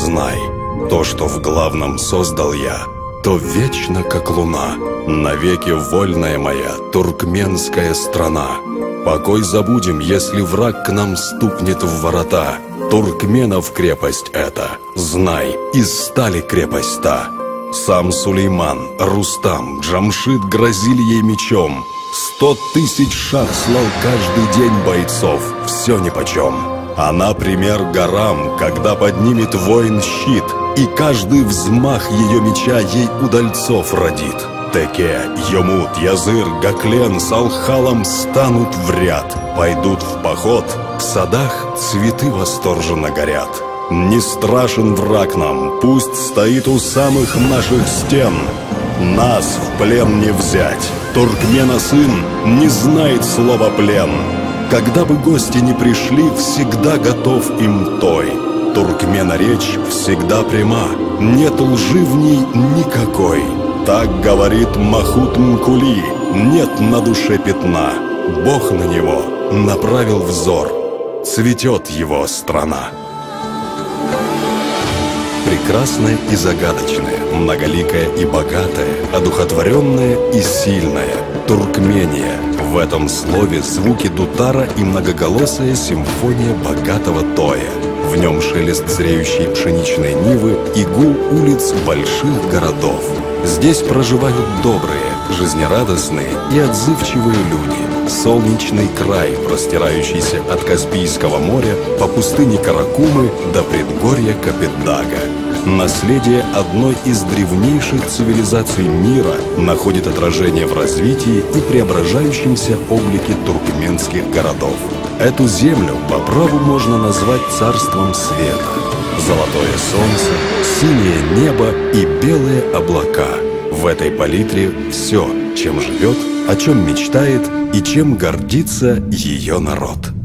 знай, то, что в главном создал я, то вечно, как луна, навеки вольная моя туркменская страна. Покой забудем, если враг к нам стукнет в ворота. Туркменов крепость эта, знай, из стали крепость та. Сам Сулейман, Рустам, Джамшид грозили ей мечом. 100 000 шах слал каждый день бойцов, все нипочем. Она пример горам, когда поднимет воин щит, и каждый взмах ее меча ей удальцов родит. Теке, Йомут, Языр, Гаклен с Алхалом станут в ряд, пойдут в поход, в садах цветы восторженно горят. Не страшен враг нам, пусть стоит у самых наших стен. Нас в плен не взять, туркмена сын не знает слова плен. Когда бы гости не пришли, всегда готов им той. Туркмена речь всегда пряма, нет лжи в ней никакой. Так говорит Махут Мкули, нет на душе пятна. Бог на него направил взор, цветет его страна. Прекрасная и загадочная, многоликая и богатая, одухотворенная и сильная Туркмения. В этом слове звуки дутара и многоголосая симфония богатого тоя. В нем шелест зреющей пшеничной нивы и гул улиц больших городов. Здесь проживают добрые, жизнерадостные и отзывчивые люди. Солнечный край, простирающийся от Каспийского моря по пустыне Каракумы до предгорья Капетдага. Наследие одной из древнейших цивилизаций мира находит отражение в развитии и преображающемся облике туркменских городов. Эту землю по праву можно назвать царством света. Золотое солнце, синее небо и белые облака. В этой палитре все, чем живет, о чем мечтает и чем гордится ее народ.